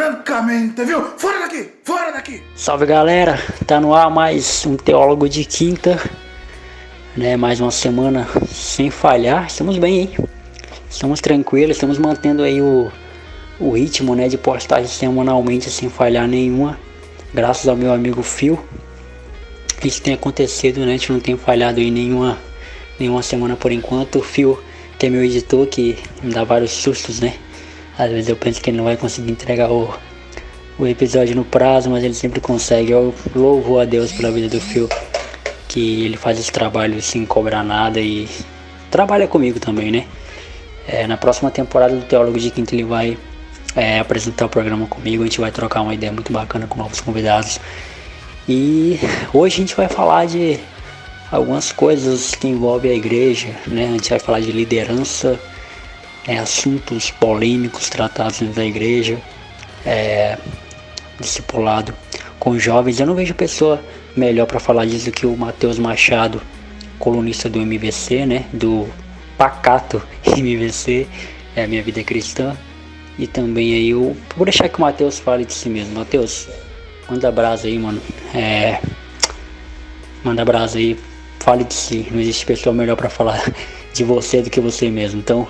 francamente, viu? Fora daqui! Fora daqui! Salve galera, tá no ar mais um Teólogo de Quinta, né? Mais uma semana sem falhar, estamos bem, hein? Estamos tranquilos, estamos mantendo aí o ritmo, né, de postagem semanalmente sem falhar nenhuma, graças ao meu amigo Phil. Isso tem acontecido, né? A gente não tem falhado em nenhuma semana por enquanto. O Phil, que é meu editor, que me dá vários sustos, né? Às vezes eu penso que ele não vai conseguir entregar o episódio no prazo, mas ele sempre consegue. Eu louvo a Deus pela vida do Phil, que ele faz esse trabalho sem cobrar nada e trabalha comigo também, né? Na próxima temporada do Teólogo de Quinta ele vai apresentar o programa comigo. A gente vai trocar uma ideia muito bacana com novos convidados. E hoje a gente vai falar de algumas coisas que envolvem a igreja, né? A gente vai falar de liderança, assuntos polêmicos tratados dentro da igreja, discipulado com jovens. Eu não vejo pessoa melhor para falar disso do que o Matheus Machado, colunista do MVC, né? Do pacato MVC, a Minha Vida Cristã. E também aí eu vou deixar que o Matheus fale de si mesmo. Matheus, manda brasa aí, mano. Manda brasa aí, fale de si. Não existe pessoa melhor para falar de você do que você mesmo. Então,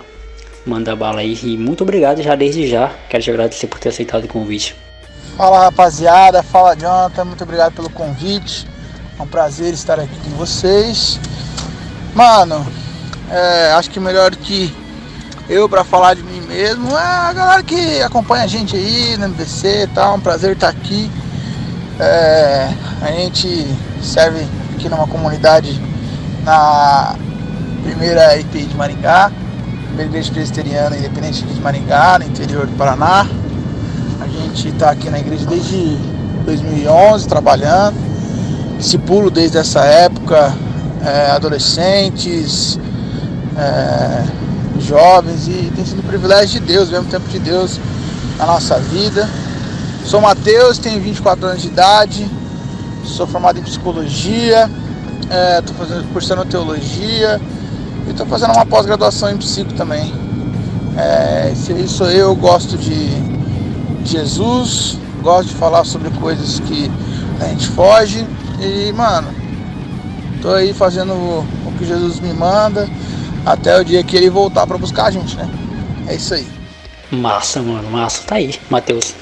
manda bala aí. E muito obrigado desde já. Quero te agradecer por ter aceitado o convite. Fala rapaziada, fala Jonathan, muito obrigado pelo convite. É um prazer estar aqui com vocês. Mano, acho que melhor que eu para falar de mim mesmo é a galera que acompanha a gente aí no MVC e tal. É um prazer estar aqui. A gente serve aqui numa comunidade na primeira IPI de Maringá, primeira igreja presbiteriana independente de Maringá, no interior do Paraná. A gente está aqui na igreja desde 2011 trabalhando, discipulo desde essa época, adolescentes, jovens, e tem sido um privilégio de Deus, mesmo tempo de Deus na nossa vida. Sou Matheus, tenho 24 anos de idade, sou formado em psicologia, estou cursando teologia e estou fazendo uma pós-graduação em psico também. Esse sou eu, gosto de Jesus, gosto de falar sobre coisas que a gente foge e, mano, tô aí fazendo o que Jesus me manda até o dia que ele voltar pra buscar a gente, né? É isso aí. Massa, mano, massa. Tá aí, Matheus.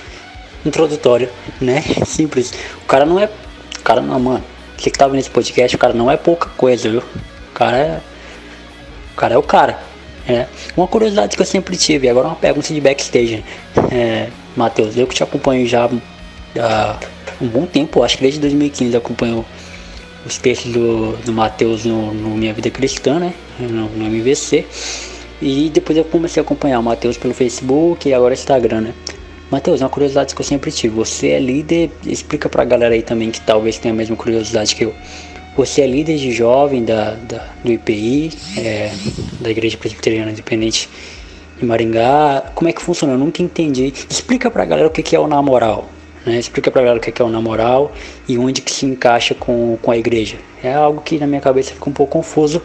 Introdutório, né? Simples. O cara não, mano. Você que tá vendo esse podcast, o cara não é pouca coisa, viu? O cara é o cara. Uma curiosidade que eu sempre tive, agora uma pergunta de backstage. Matheus, eu que te acompanho já há um bom tempo, acho que desde 2015 eu acompanho os textos do Matheus no Minha Vida Cristã, né? No MVC. E depois eu comecei a acompanhar o Matheus pelo Facebook e agora Instagram, né? Matheus, uma curiosidade que eu sempre tive, você é líder, explica pra galera aí também que talvez tenha a mesma curiosidade que eu. Você é líder de jovem do IPI, da Igreja Presbiteriana Independente de Maringá. Como é que funciona? Eu nunca entendi. Explica pra galera o que é o Na Moral, né? Explica pra galera o que é o Na Moral e onde que se encaixa com a igreja. É algo que na minha cabeça fica um pouco confuso,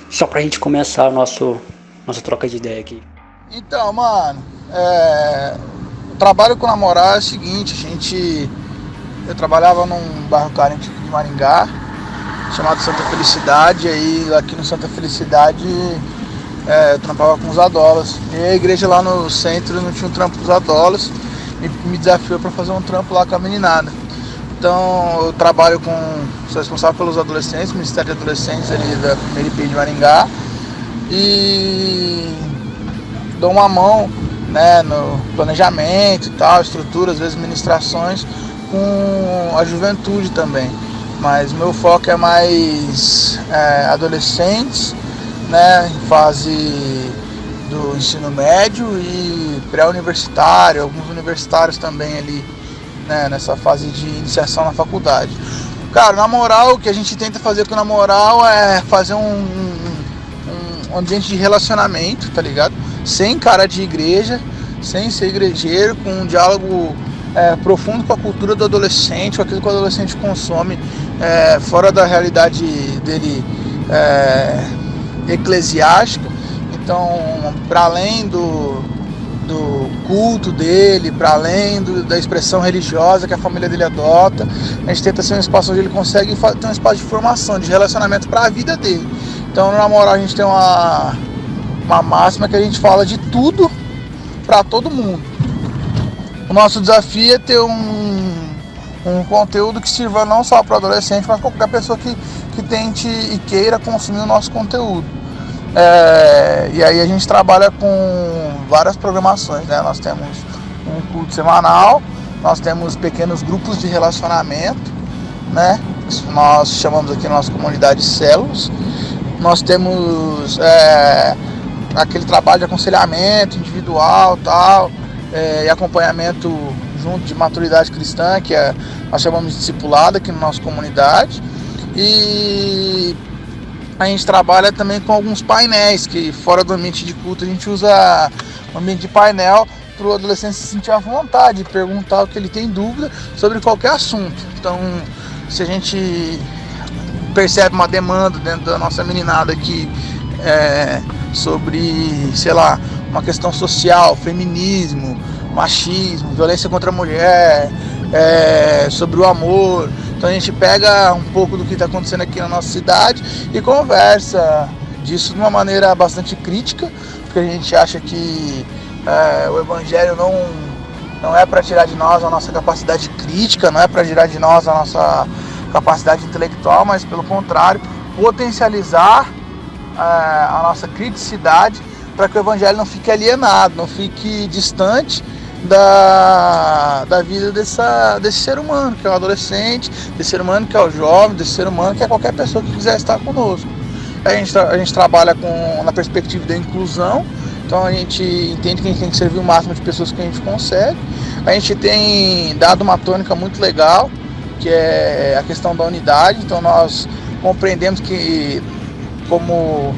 só pra gente começar a nossa troca de ideia aqui. Então, mano, o trabalho com o Na Moral é o seguinte, eu trabalhava num bairro carente de Maringá, chamado Santa Felicidade, aí aqui no Santa Felicidade eu trampava com os adólas. E a igreja lá no centro não tinha um trampo com os adólas, me desafiou para fazer um trampo lá com a meninada. Então eu sou responsável pelos adolescentes, Ministério de Adolescentes ali da primeira IPI de Maringá, e dou uma mão, né, no planejamento e tal, estrutura, às vezes ministrações com a juventude também. Mas meu foco é mais adolescentes, né, em fase do ensino médio e pré-universitário, alguns universitários também ali, né, nessa fase de iniciação na faculdade. Cara, Na Moral, o que a gente tenta fazer com Na Moral é fazer um ambiente de relacionamento, tá ligado? Sem cara de igreja, sem ser igrejeiro, com um diálogo profundo com a cultura do adolescente, com aquilo que o adolescente consome fora da realidade dele eclesiástica. Então, para além do culto dele, para além da expressão religiosa que a família dele adota. A gente tenta ser um espaço onde ele consegue ter um espaço de formação, de relacionamento para a vida dele. Então, na moral, a gente tem uma máxima que a gente fala de tudo para todo mundo. O nosso desafio é ter um conteúdo que sirva não só para adolescente, mas para qualquer pessoa que tente e queira consumir o nosso conteúdo. E aí a gente trabalha com várias programações, né? Nós temos um culto semanal, nós temos pequenos grupos de relacionamento, né? Nós chamamos aqui na nossa comunidade células. Nós temos aquele trabalho de aconselhamento individual, tal, e acompanhamento junto de maturidade cristã, que nós chamamos de discipulado aqui na nossa comunidade. E a gente trabalha também com alguns painéis, que fora do ambiente de culto a gente usa o ambiente de painel para o adolescente se sentir à vontade, perguntar o que ele tem dúvida sobre qualquer assunto. Então, se a gente percebe uma demanda dentro da nossa meninada aqui sobre, sei lá, uma questão social, feminismo, machismo, violência contra a mulher, sobre o amor. Então a gente pega um pouco do que está acontecendo aqui na nossa cidade e conversa disso de uma maneira bastante crítica, porque a gente acha que o evangelho não é para tirar de nós a nossa capacidade crítica, não é para tirar de nós a nossa capacidade intelectual, mas pelo contrário, potencializar a nossa criticidade para que o evangelho não fique alienado, não fique distante da vida desse ser humano, que é o adolescente, desse ser humano que é o jovem, desse ser humano que é qualquer pessoa que quiser estar conosco. A gente trabalha na perspectiva da inclusão, então a gente entende que a gente tem que servir o máximo de pessoas que a gente consegue. A gente tem dado uma tônica muito legal, que é a questão da unidade. Então nós compreendemos que, como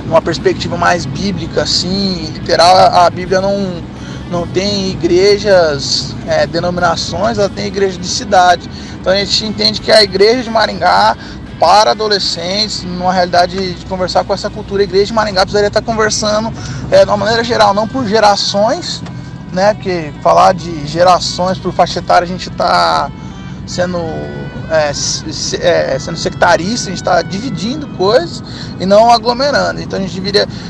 numa perspectiva mais bíblica, assim, literal, a Bíblia não tem igrejas, denominações, ela tem igreja de cidade. Então a gente entende que a igreja de Maringá, para adolescentes, numa realidade de conversar com essa cultura, a igreja de Maringá precisaria estar conversando de uma maneira geral, não por gerações, né? Porque falar de gerações por faixa etária, a gente está sendo sectarista, a gente está dividindo coisas e não aglomerando. Então a gente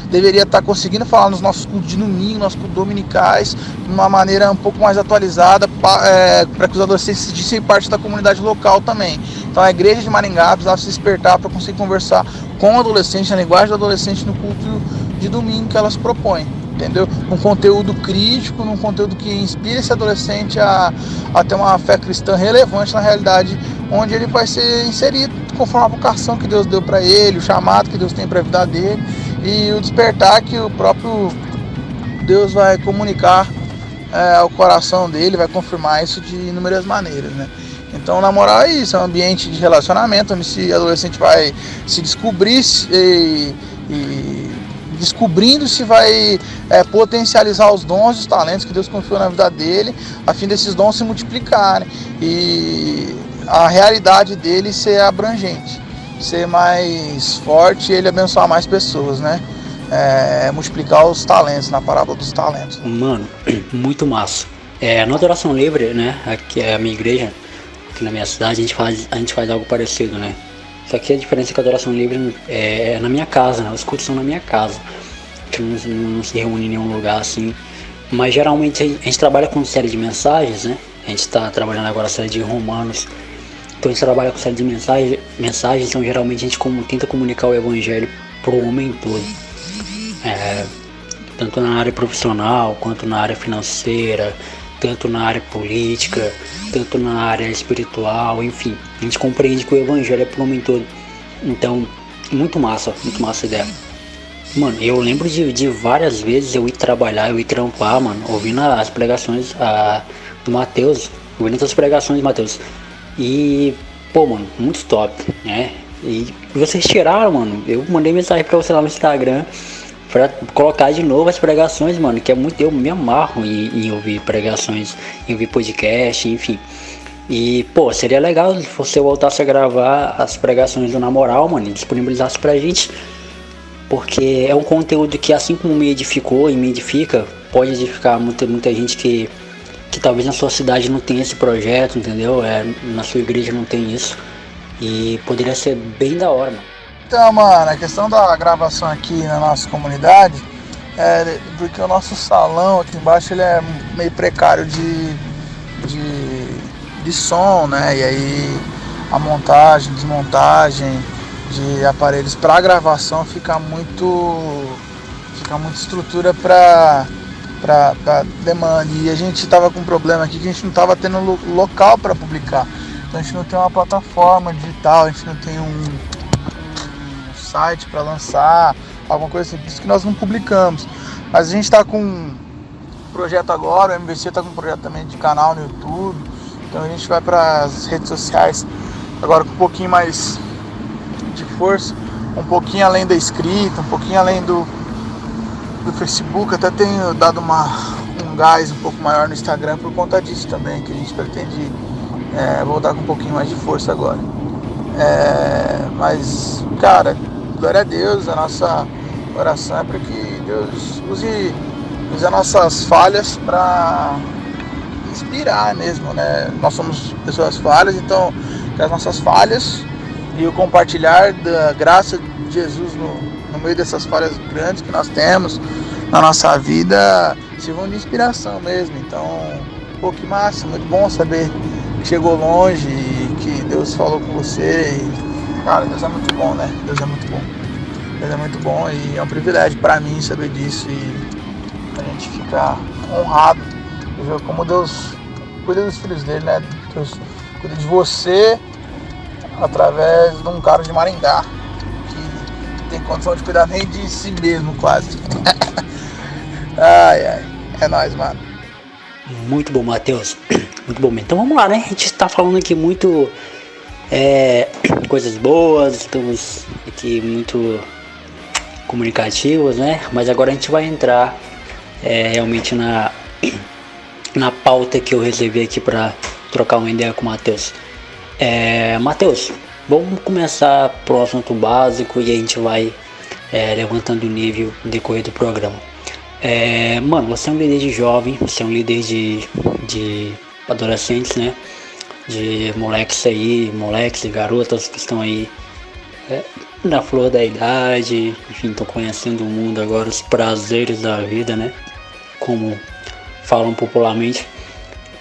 deveria estar conseguindo falar nos nossos cultos de domingo, nossos cultos dominicais, de uma maneira um pouco mais atualizada, para que os adolescentes se sentissem parte da comunidade local também. Então a igreja de Maringá precisava se despertar para conseguir conversar com o adolescente, na linguagem do adolescente, no culto de domingo que elas propõem. Entendeu? Um conteúdo crítico, um conteúdo que inspire esse adolescente a ter uma fé cristã relevante na realidade onde ele vai ser inserido conforme a vocação que Deus deu para ele, o chamado que Deus tem para a vida dele e o despertar que o próprio Deus vai comunicar ao coração dele, vai confirmar isso de inúmeras maneiras, né? Então, na moral, é isso, é um ambiente de relacionamento onde esse adolescente vai se descobrir descobrindo se vai potencializar os dons e os talentos que Deus confiou na vida dele, a fim desses dons se multiplicarem e a realidade dele ser abrangente, ser mais forte e ele abençoar mais pessoas, né? Multiplicar os talentos, na parábola dos talentos. Mano, muito massa. Na Adoração Livre, né? Aqui é a minha igreja, aqui na minha cidade, a gente faz algo parecido, né? Só que a diferença é que a Adoração Livre é na minha casa, né? Os cultos são na minha casa. A gente não se reúne em nenhum lugar assim. Mas geralmente a gente trabalha com série de mensagens, né? A gente está trabalhando agora a série de Romanos. Então a gente trabalha com série de mensagens, então geralmente a gente tenta comunicar o evangelho pro homem todo. Tanto na área profissional, quanto na área financeira, tanto na área política, tanto na área espiritual, enfim. A gente compreende que o evangelho é pro homem todo. Então, muito massa a ideia. Mano, eu lembro de várias vezes eu ir trabalhar, eu ir trampar, mano, ouvindo as pregações do Mateus, ouvindo as pregações de Mateus. E, pô, mano, muito top, né? E vocês tiraram, mano, eu mandei mensagem pra você lá no Instagram pra colocar de novo as pregações, mano, que é muito, eu me amarro em ouvir pregações, em ouvir podcast, enfim. E, pô, seria legal se você voltasse a gravar as pregações do Na Moral, mano, e disponibilizasse pra gente, porque é um conteúdo que, assim como me edificou e me edifica, pode edificar muita gente que talvez na sua cidade não tenha esse projeto, entendeu? Na sua igreja não tem isso. E poderia ser bem da hora, mano. Então, mano, a questão da gravação aqui na nossa comunidade é porque o nosso salão aqui embaixo ele é meio precário de som, né? E aí a montagem, desmontagem de aparelhos para gravação fica muito estrutura para demanda. E a gente tava com um problema aqui que a gente não tava tendo local para publicar. Então a gente não tem uma plataforma digital, a gente não tem um site para lançar, alguma coisa assim, por isso que nós não publicamos. Mas a gente está com um projeto agora, o MVC está com um projeto também de canal no YouTube, então a gente vai para as redes sociais agora com um pouquinho mais de força, um pouquinho além da escrita, um pouquinho além do Facebook, até tenho dado um gás um pouco maior no Instagram por conta disso também, que a gente pretende voltar com um pouquinho mais de força agora. Mas, cara, glória a Deus, a nossa oração é para que Deus use as nossas falhas para inspirar mesmo, né? Nós somos pessoas falhas, então que as nossas falhas e o compartilhar da graça de Jesus no meio dessas falhas grandes que nós temos na nossa vida sirvam de inspiração mesmo. Então, pô, que massa, muito bom saber que chegou longe e que Deus falou com você. E, cara, Deus é muito bom, né? Deus é muito bom. Deus é muito bom e é um privilégio para mim saber disso e a gente fica honrado de ver como Deus cuida dos filhos dele, né? Deus cuida de você através de um cara de Maringá que tem condição de cuidar nem de si mesmo quase. Ai, é nóis, mano. Muito bom, Matheus. Muito bom. Então vamos lá, né? A gente tá falando aqui muito coisas boas, estamos aqui muito comunicativos, né? Mas agora a gente vai entrar realmente na pauta que eu reservei aqui para trocar uma ideia com o Matheus. Matheus, vamos começar pro assunto básico e a gente vai levantando o nível no decorrer do programa. Mano, você é um líder de jovem, você é um líder de adolescentes, né? De moleques e garotas que estão aí na flor da idade, enfim, estão conhecendo o mundo agora, os prazeres da vida, né? Como falam popularmente.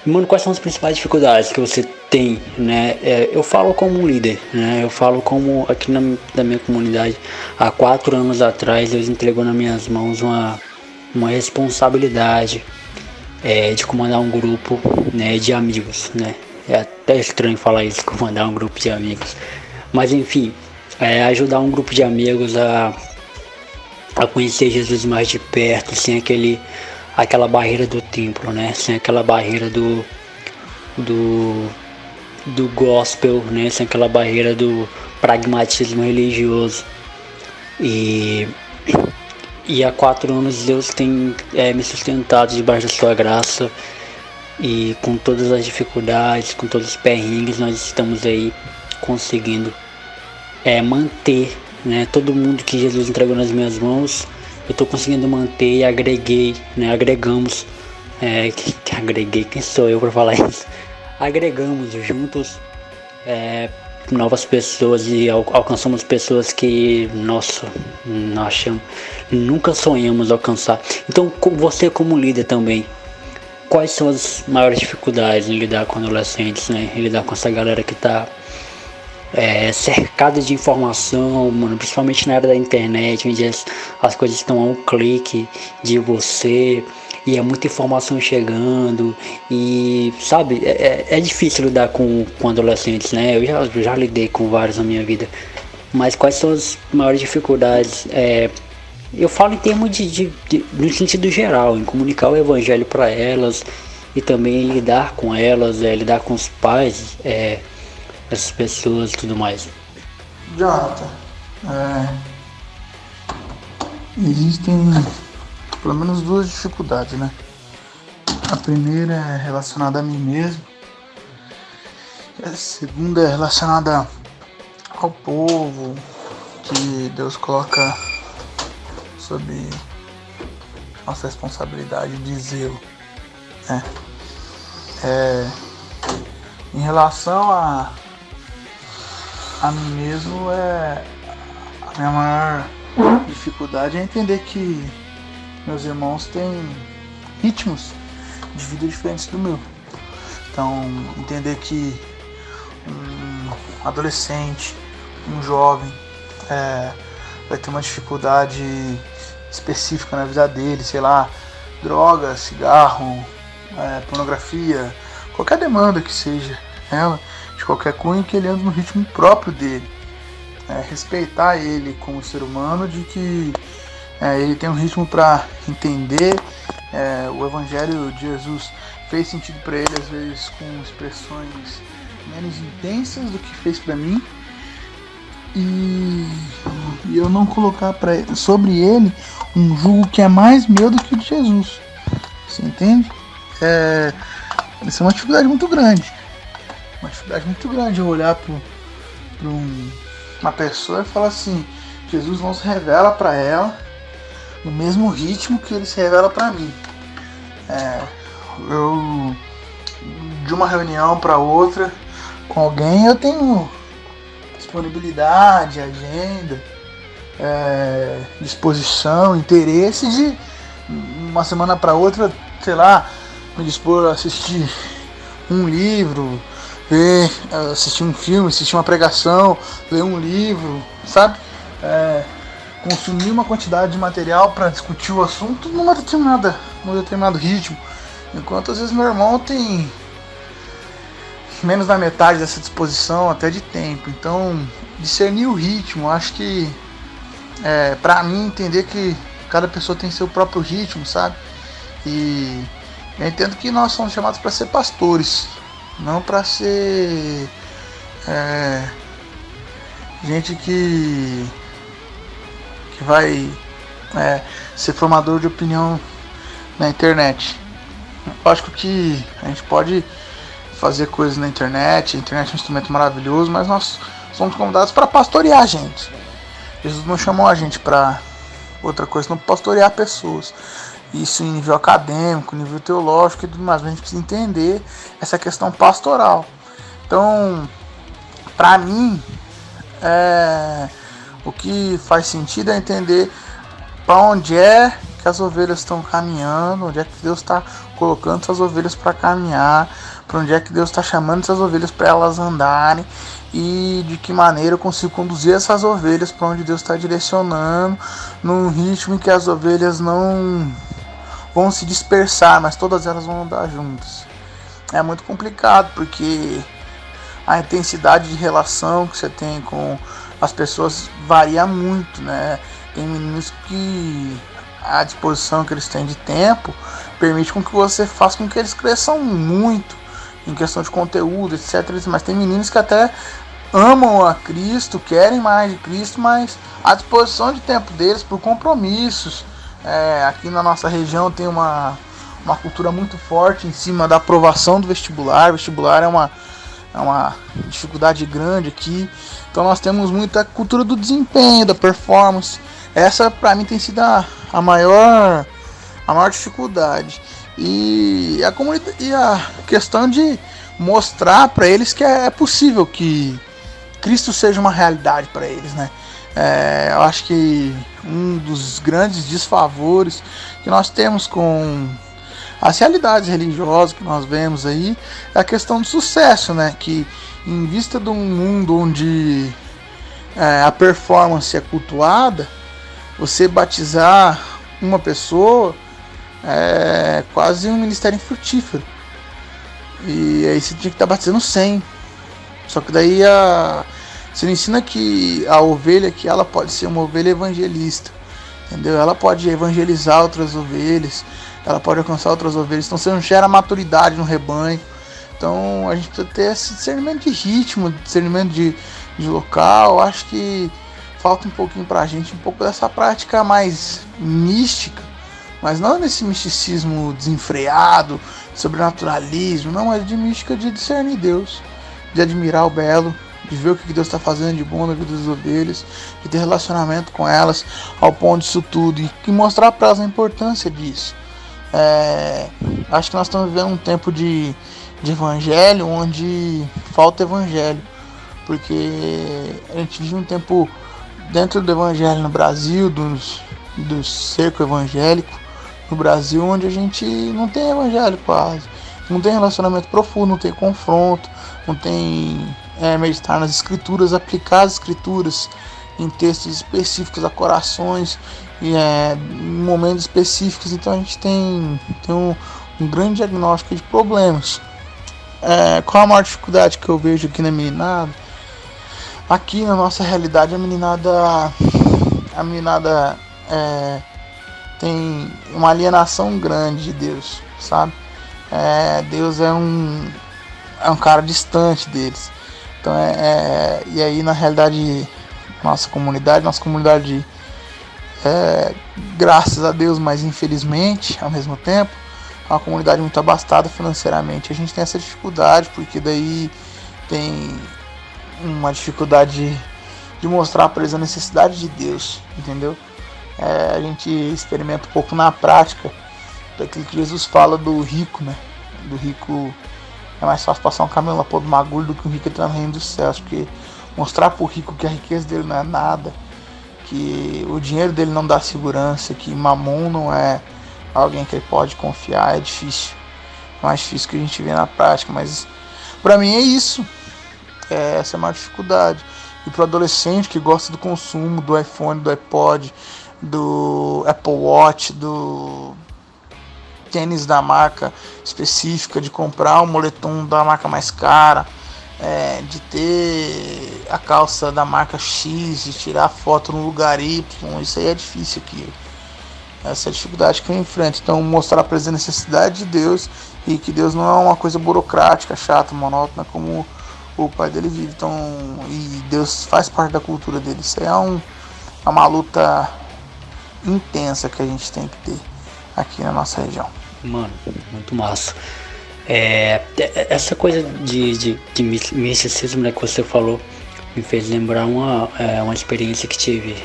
Mano, quais são as principais dificuldades que você tem, né? Eu falo como um líder, né? Eu falo como aqui da minha comunidade, há 4 anos atrás, Deus entregou nas minhas mãos uma responsabilidade de comandar um grupo, né, de amigos, né? É até estranho falar isso, comandar um grupo de amigos, mas enfim, ajudar um grupo de amigos a conhecer Jesus mais de perto, sem aquela barreira do templo, né? Sem aquela barreira do gospel, né? Sem aquela barreira do pragmatismo religioso. E há 4 anos Deus tem me sustentado debaixo da sua graça, e com todas as dificuldades, com todos os perrengues, nós estamos aí conseguindo manter, né, todo mundo que Jesus entregou nas minhas mãos. Eu estou conseguindo manter e agreguei, né, agregamos, agreguei, quem sou eu para falar isso? Agregamos juntos novas pessoas e alcançamos pessoas que, nossa, nós nunca sonhamos alcançar. Então, você como líder também, quais são as maiores dificuldades em lidar com adolescentes, né? Em lidar com essa galera que está cercada de informação, mano, principalmente na era da internet, onde as coisas estão a um clique de você, e é muita informação chegando, e sabe, é difícil lidar com adolescentes, né? Eu já lidei com vários na minha vida, mas quais são as maiores dificuldades? Eu falo em termos no sentido geral, em comunicar o evangelho para elas, e também lidar com elas, lidar com os pais, essas pessoas e tudo mais. Jonathan, existem pelo menos 2 dificuldades, né? A primeira é relacionada a mim mesmo, a segunda é relacionada ao povo que Deus coloca sob nossa responsabilidade de zelo, né? Em relação a mim mesmo, a minha maior dificuldade é entender que meus irmãos têm ritmos de vida diferentes do meu. Então, entender que um adolescente, um jovem, vai ter uma dificuldade específica na vida dele, sei lá, droga, cigarro, pornografia, qualquer demanda que seja ela, de qualquer cunho, que ele anda no ritmo próprio dele. Respeitar ele como ser humano, de que ele tem um ritmo para entender. O Evangelho de Jesus fez sentido para ele, às vezes com expressões menos intensas do que fez para mim, e eu não colocar sobre ele um jugo que é mais meu do que o de Jesus. Você entende? Isso é uma dificuldade muito grande. Uma dificuldade muito grande eu olhar para uma pessoa e falar assim: Jesus não se revela para ela no mesmo ritmo que ele se revela para mim. Eu, de uma reunião para outra com alguém, eu tenho disponibilidade, agenda, disposição, interesse de uma semana para outra, sei lá, me dispor a assistir um livro, assistir um filme, assistir uma pregação, ler um livro, sabe? Consumir uma quantidade de material para discutir o assunto num determinado ritmo. Enquanto às vezes meu irmão tem menos da metade dessa disposição, até de tempo. Então, discernir o ritmo, acho que pra mim, entender que cada pessoa tem seu próprio ritmo, sabe? E eu entendo que nós somos chamados para ser pastores, não para ser gente que vai ser formador de opinião na internet. Lógico que a gente pode fazer coisas na internet, a internet é um instrumento maravilhoso, mas nós somos convidados para pastorear a gente. Jesus não chamou a gente para outra coisa, não pastorear pessoas. Isso em nível acadêmico, nível teológico e tudo mais. A gente precisa entender essa questão pastoral. Então, para mim, o que faz sentido é entender para onde é que as ovelhas estão caminhando, onde é que Deus está colocando essas ovelhas para caminhar, para onde é que Deus está chamando essas ovelhas para elas andarem, e de que maneira eu consigo conduzir essas ovelhas para onde Deus está direcionando, num ritmo em que as ovelhas não vão se dispersar, mas todas elas vão andar juntas. É muito complicado, porque a intensidade de relação que você tem com as pessoas varia muito, né? Tem meninos que a disposição que eles têm de tempo permite com que você faça com que eles cresçam muito em questão de conteúdo, etc. Mas tem meninos que até amam a Cristo, querem mais de Cristo, mas a disposição de tempo deles por compromissos. Aqui na nossa região tem uma cultura muito forte em cima da aprovação do vestibular. O vestibular é uma dificuldade grande aqui. Então nós temos muita cultura do desempenho, da performance. Essa para mim tem sido a maior dificuldade. E a questão de mostrar para eles que é possível que Cristo seja uma realidade para eles, né? Eu acho que um dos grandes desfavores que nós temos com as realidades religiosas que nós vemos aí é a questão do sucesso, né? Que em vista de um mundo onde a performance é cultuada, você batizar uma pessoa é quase um ministério infrutífero. E aí você tinha que estar batizando 100. Só que daí você ensina que a ovelha, que ela pode ser uma ovelha evangelista, entendeu? Ela pode evangelizar outras ovelhas, ela pode alcançar outras ovelhas. Então você não gera maturidade no rebanho. Então a gente precisa ter esse discernimento de ritmo, discernimento de local. Acho que falta um pouquinho pra gente, um pouco dessa prática mais mística, mas não nesse misticismo desenfreado, sobrenaturalismo, não, mas de mística de discernir Deus, de admirar o belo, de ver o que Deus está fazendo de bom na vida das ovelhas, de ter relacionamento com elas ao ponto disso tudo e mostrar para elas a importância disso. Acho que nós estamos vivendo um tempo de evangelho onde falta evangelho, porque a gente vive um tempo dentro do evangelho no Brasil, do cerco evangélico no Brasil, onde a gente não tem evangelho quase, não tem relacionamento profundo, não tem confronto, não tem meditar nas escrituras, aplicar as escrituras em textos específicos a corações e em momentos específicos. Então a gente tem um grande diagnóstico de problemas. Qual a maior dificuldade que eu vejo aqui na meninada? Aqui na nossa realidade a meninada tem uma alienação grande de Deus, sabe? Deus é um cara distante deles. Então e aí na realidade nossa comunidade graças a Deus, mas infelizmente ao mesmo tempo é uma comunidade muito abastada financeiramente. A gente tem essa dificuldade porque daí tem uma dificuldade de mostrar para eles a necessidade de Deus, entendeu? A gente experimenta um pouco na prática daquilo que Jesus fala do rico, né? Do rico é mais fácil passar um caminho lá por uma agulha do que um rico entrar no reino dos céus, porque mostrar pro rico que a riqueza dele não é nada, que o dinheiro dele não dá segurança, que Mamon não é alguém que ele pode confiar, é difícil. É mais difícil que a gente vê na prática, mas pra mim é isso. Essa é a maior dificuldade. E pro adolescente que gosta do consumo, do iPhone, do iPod, do Apple Watch, do tênis da marca específica, de comprar um moletom da marca mais cara, de ter a calça da marca X, de tirar foto no lugar Y, isso aí é difícil aqui. Essa é a dificuldade que eu enfrento. Então mostrar para eles a necessidade de Deus e que Deus não é uma coisa burocrática, chata, monótona como o pai dele vive. Então, e Deus faz parte da cultura dele. Isso aí é uma luta intensa que a gente tem que ter aqui na nossa região. Mano, muito massa. Essa coisa de misticismo, né, que você falou me fez lembrar uma experiência que tive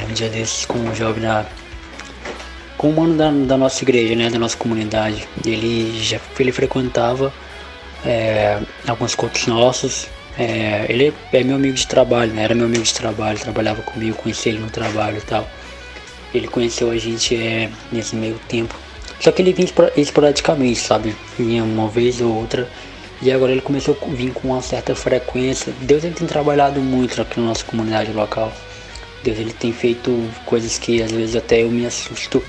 um dia desses com um jovem com um mano da nossa igreja, né, da nossa comunidade. Ele frequentava alguns cultos nossos. Ele é meu amigo de trabalho, né? Era meu amigo de trabalho, trabalhava comigo, conheci ele no trabalho e tal. Ele conheceu a gente nesse meio tempo. Só que ele vinha esporadicamente, sabe? Vinha uma vez ou outra. E agora ele começou a vir com uma certa frequência. Deus ele tem trabalhado muito aqui na nossa comunidade local. Deus ele tem feito coisas que às vezes até eu me assusto.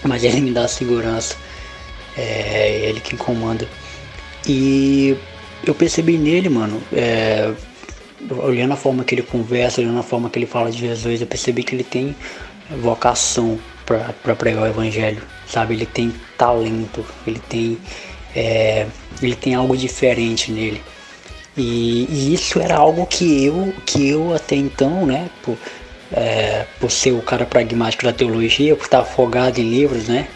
Mas ele me dá segurança. É ele quem comanda. E eu percebi nele, mano, olhando a forma que ele conversa, olhando a forma que ele fala de Jesus, eu percebi que ele tem vocação para pregar o evangelho, sabe? Ele tem talento, ele tem algo diferente nele. E isso era algo que eu até então, né, por ser o cara pragmático da teologia, por estar afogado em livros, né,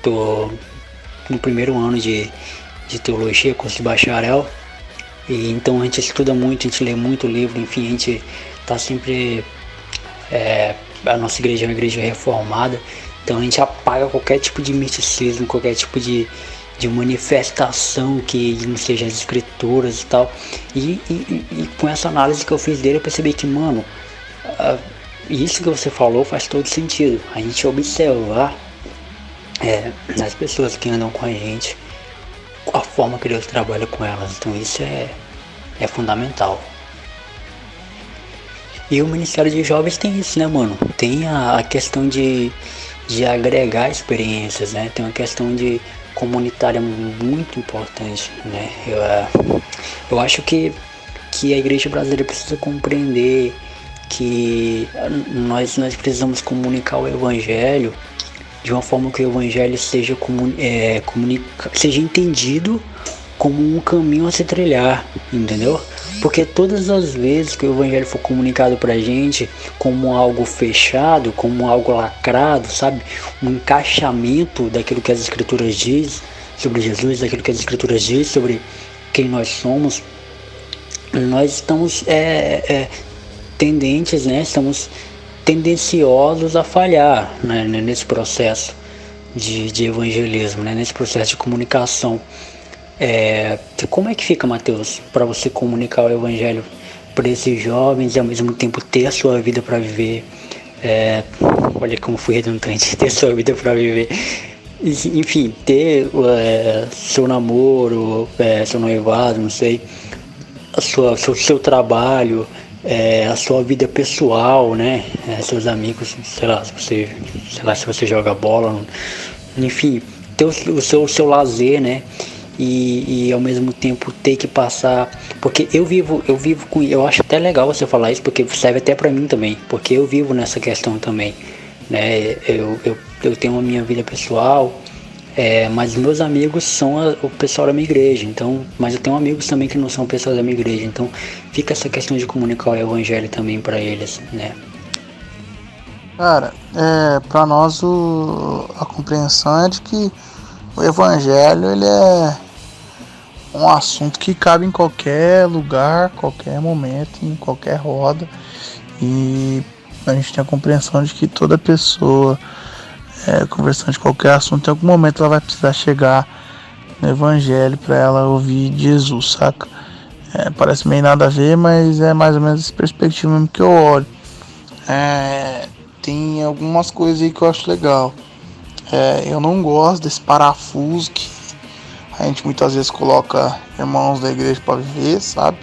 tô no primeiro ano de teologia, curso de bacharel, e então a gente estuda muito, a gente lê muito livro, enfim, a gente tá sempre, a nossa igreja é uma igreja reformada, então a gente apaga qualquer tipo de misticismo, qualquer tipo de manifestação que não seja as escrituras e tal, e com essa análise que eu fiz dele, eu percebi que, mano, isso que você falou faz todo sentido, a gente observar nas pessoas que andam com a gente, a forma que Deus trabalha com elas. Então isso é fundamental. E o Ministério de Jovens tem isso, né, mano? Tem a questão de agregar experiências, né? Tem uma questão de comunitária muito importante, né? Eu acho que a igreja brasileira precisa compreender que nós precisamos comunicar o evangelho de uma forma que o evangelho seja entendido como um caminho a se trilhar, entendeu? Porque todas as vezes que o evangelho for comunicado pra gente como algo fechado, como algo lacrado, sabe? Um encaixamento daquilo que as escrituras diz sobre Jesus, daquilo que as escrituras diz sobre quem nós somos, nós estamos tendentes, né? Estamos tendenciosos a falhar, né, nesse processo de evangelismo, né, nesse processo de comunicação. Como é que fica, Mateus, para você comunicar o evangelho para esses jovens e ao mesmo tempo ter a sua vida para viver? Olha como fui redundante, ter a sua vida para viver. Enfim, ter seu namoro, seu noivado, não sei, seu trabalho, a sua vida pessoal, né? Seus amigos, sei lá, se você joga bola, enfim, ter o seu lazer, né? E ao mesmo tempo ter que passar, porque eu vivo com, eu acho até legal você falar isso, porque serve até pra mim também, porque eu vivo nessa questão também, né? Eu tenho a minha vida pessoal, mas meus amigos são o pessoal da minha igreja, então, mas eu tenho amigos também que não são pessoas da minha igreja, então fica essa questão de comunicar o evangelho também para eles, né? Cara, para nós a compreensão é de que o evangelho ele é um assunto que cabe em qualquer lugar, qualquer momento, em qualquer roda, e a gente tem a compreensão de que toda pessoa conversando de qualquer assunto, em algum momento ela vai precisar chegar no evangelho para ela ouvir Jesus, saca? Parece meio nada a ver, mas é mais ou menos essa perspectiva mesmo que eu olho. Tem algumas coisas aí que eu acho legal. Eu não gosto desse parafuso que a gente muitas vezes coloca irmãos da igreja para viver, sabe?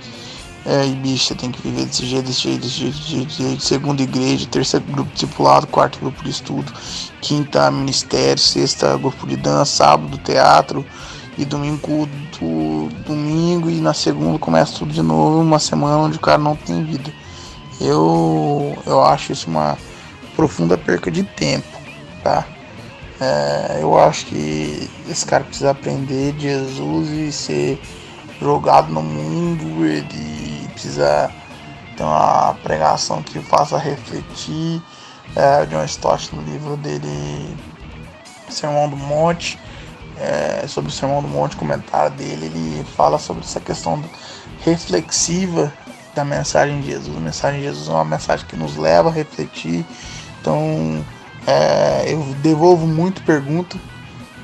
E bicho, você tem que viver desse jeito, de segunda igreja, terceiro grupo discipulado, quarto grupo de estudo, quinta ministério, sexta grupo de dança, sábado teatro e domingo e na segunda começa tudo de novo, uma semana onde o cara não tem vida. Eu acho isso uma profunda perca de tempo, tá? Eu acho que esse cara precisa aprender de Jesus e ser jogado no mundo, ele precisa ter uma pregação que faça refletir. John Stott, no livro dele Sermão do Monte, sobre o Sermão do Monte, comentário dele, ele fala sobre essa questão reflexiva da mensagem de Jesus. A mensagem de Jesus é uma mensagem que nos leva a refletir. Então eu devolvo muito pergunta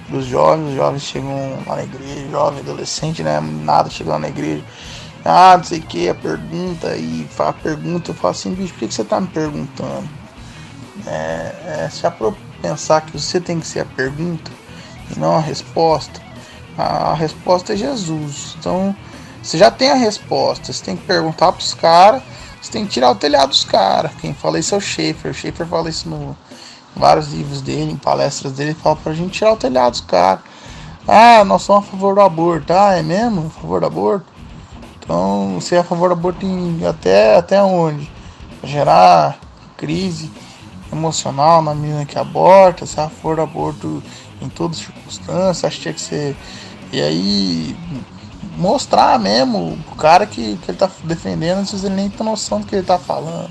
dos jovens. Os jovens chegam lá na igreja, jovem, adolescente, né? Nada, chegam lá na igreja, não sei o que, a pergunta, e fala a pergunta, eu falo assim, bicho, por que você tá me perguntando? Se é pra pensar que você tem que ser a pergunta e não a resposta. A resposta é Jesus. Então você já tem a resposta, você tem que perguntar pros caras, você tem que tirar o telhado dos caras. Quem fala isso é o Schaeffer. O Schaeffer fala isso em vários livros dele, em palestras dele, ele fala pra gente tirar o telhado dos caras. Nós somos a favor do aborto. É mesmo? A favor do aborto? Então você é a favor do aborto até onde? Pra gerar crise emocional na menina que aborta, se é a favor do aborto em todas as circunstâncias, acho que tinha que ser. E aí mostrar mesmo o cara que ele tá defendendo, às vezes ele nem tem noção do que ele tá falando.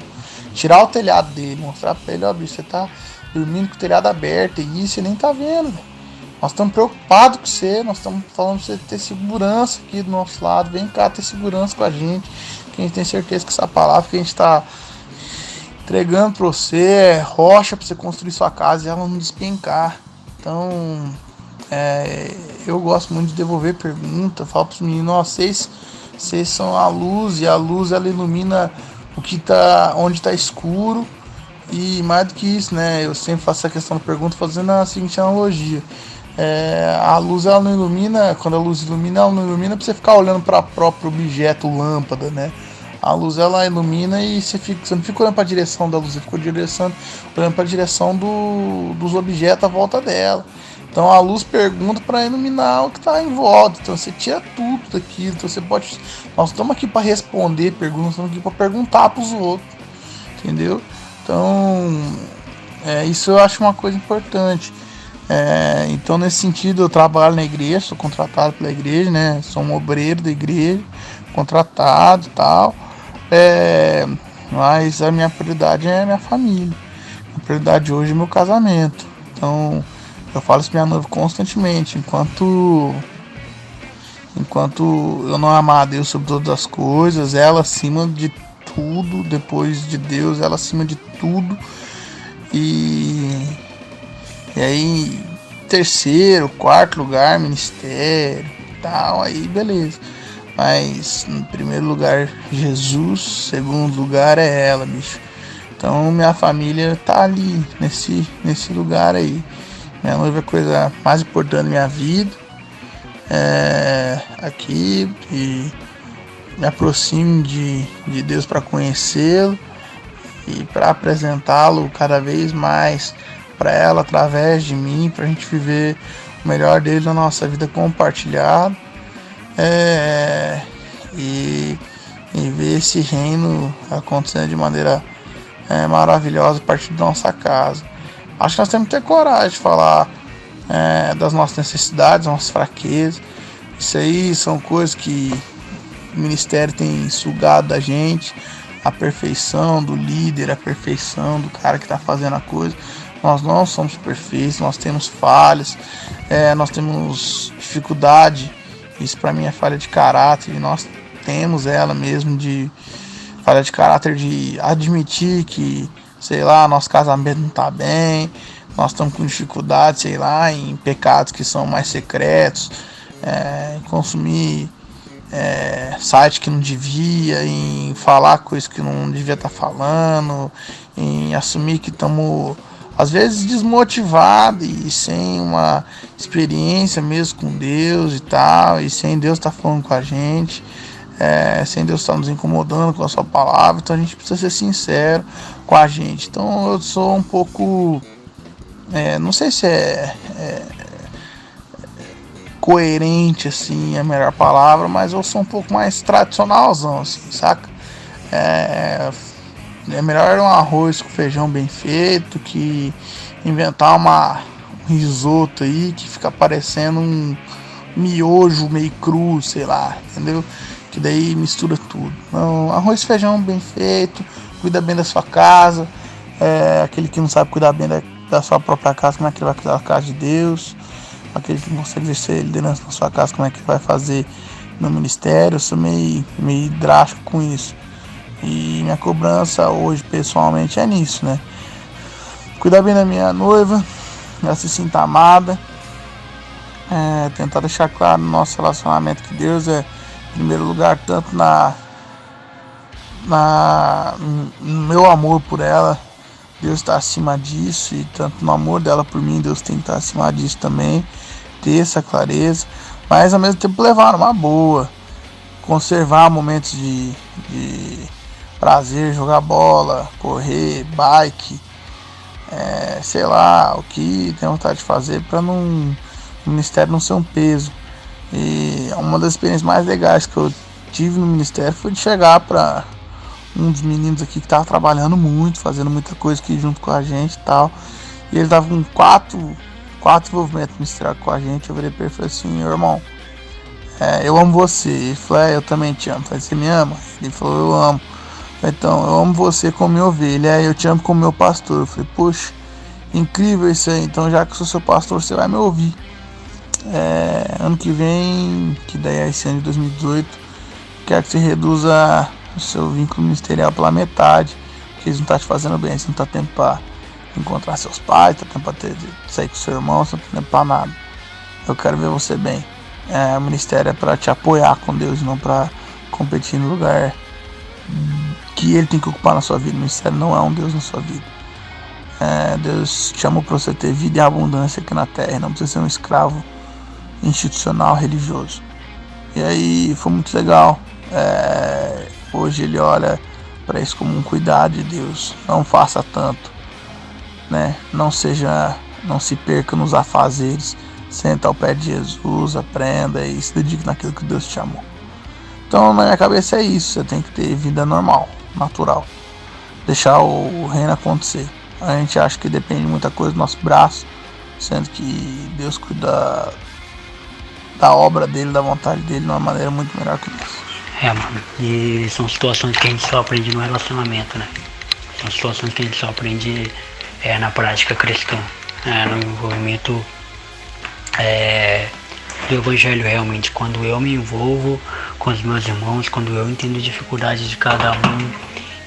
Tirar o telhado dele, mostrar pra ele, bicho, você tá dormindo com o telhado aberto e isso você nem tá vendo, véio. Nós estamos preocupados com você, nós estamos falando pra você ter segurança aqui do nosso lado, vem cá ter segurança com a gente, que a gente tem certeza que essa palavra que a gente tá entregando pra você é rocha pra você construir sua casa e ela não despencar. Então eu gosto muito de devolver pergunta, falo pros meninos, vocês são a luz, e a luz ela ilumina o que tá, onde tá escuro, e mais do que isso, né, eu sempre faço essa questão da pergunta fazendo a seguinte analogia. A luz ela não ilumina, quando a luz ilumina, ela não ilumina pra você ficar olhando para o próprio objeto, lâmpada, né? A luz ela ilumina e você não fica olhando para a direção da luz, você fica olhando para a direção dos objetos à volta dela. Então a luz pergunta para iluminar o que está em volta. Então você tira tudo daquilo. Então você pode. Nós estamos aqui para responder perguntas, estamos aqui para perguntar para os outros. Entendeu? Então isso eu acho uma coisa importante. Então nesse sentido eu trabalho na igreja, sou contratado pela igreja, né? Sou um obreiro da igreja, contratado e tal. Mas a minha prioridade é a minha família. A prioridade hoje é meu casamento. Então eu falo isso pra minha noiva constantemente. Enquanto eu não amar a Deus sobre todas as coisas, ela acima de tudo, depois de Deus, ela acima de tudo. E aí, terceiro, quarto lugar, ministério, tal, aí beleza. Mas em primeiro lugar, Jesus, segundo lugar é ela, bicho. Então minha família tá ali, nesse lugar aí. Minha noiva é a coisa mais importante da minha vida. Aqui, e me aproximo de Deus para conhecê-lo e para apresentá-lo cada vez mais para ela através de mim, para a gente viver o melhor dele na nossa vida compartilhada, e ver esse reino acontecendo de maneira maravilhosa a partir da nossa casa. Acho que nós temos que ter coragem de falar das nossas necessidades, das nossas fraquezas. Isso aí são coisas que o ministério tem sugado da gente, a perfeição do líder, a perfeição do cara que está fazendo a coisa. Nós não somos perfeitos, nós temos falhas, nós temos dificuldade. Isso para mim é falha de caráter, e nós temos ela mesmo, de falha de caráter, de admitir que, sei lá, nosso casamento não está bem, nós estamos com dificuldade, sei lá, em pecados que são mais secretos, em consumir site que não devia, em falar coisas que não devia estar falando, em assumir que estamos às vezes desmotivados e sem uma experiência mesmo com Deus e tal, e sem Deus estar falando com a gente, sem Deus estar nos incomodando com a sua palavra. Então a gente precisa ser sincero com a gente. Então eu sou um pouco, não sei se coerente assim é a melhor palavra, mas eu sou um pouco mais tradicionalzão assim, saca? É melhor um arroz com feijão bem feito que inventar um risoto aí que fica parecendo um miojo meio cru, sei lá, entendeu? Que daí mistura tudo. Não, arroz e feijão bem feito, cuida bem da sua casa. Aquele que não sabe cuidar bem da sua própria casa, como é que ele vai cuidar da casa de Deus? Aquele que não consegue exercer liderança na sua casa, como é que vai fazer no ministério? Eu sou meio drástico com isso. E minha cobrança hoje, pessoalmente, é nisso, né? Cuidar bem da minha noiva, ela se sinta amada, tentar deixar claro no nosso relacionamento que Deus é em primeiro lugar, tanto no meu amor por ela, Deus está acima disso, e tanto no amor dela por mim, Deus tem que estar acima disso também, ter essa clareza, mas ao mesmo tempo levar numa boa, conservar momentos de prazer, jogar bola, correr, bike, sei lá, o que tem vontade de fazer para o ministério não ser um peso. E uma das experiências mais legais que eu tive no ministério foi de chegar para um dos meninos aqui que estava trabalhando muito, fazendo muita coisa aqui junto com a gente e tal, e ele tava com quatro envolvimentos ministeriais com a gente. Eu virei para ele e falei assim: irmão, eu amo você. Ele falou: eu também te amo. Eu falei: você me ama? Ele falou: eu amo. Então, eu amo você como minha ovelha, eu te amo como meu pastor. Eu falei: poxa, incrível isso aí. Então, já que eu sou seu pastor, você vai me ouvir. Ano que vem, que daí é esse ano de 2018, quero que você reduza o seu vínculo ministerial pela metade, porque eles não estão te fazendo bem. Você não está tendo para encontrar seus pais, não está tendo para sair com seu irmão, você não está tendo para nada. Eu quero ver você bem. O ministério é para te apoiar com Deus, não para competir no lugar que ele tem que ocupar na sua vida. O ministério não é um Deus na sua vida. Deus te chamou para você ter vida e abundância aqui na terra, não precisa ser um escravo institucional, religioso. E aí foi muito legal. Hoje ele olha para isso como um cuidado de Deus. Não faça tanto, né? Não se perca nos afazeres. Senta ao pé de Jesus, aprenda e se dedique naquilo que Deus te chamou. Então, na minha cabeça é isso. Você tem que ter vida normal, natural. Deixar o reino acontecer. A gente acha que depende de muita coisa do nosso braço, sendo que Deus cuida da obra dele, da vontade dele, de uma maneira muito melhor que nós. Mano, e são situações que a gente só aprende no relacionamento, né? São situações que a gente só aprende na prática cristã, no envolvimento do evangelho realmente. Quando eu me envolvo com os meus irmãos, quando eu entendo a dificuldade de cada um,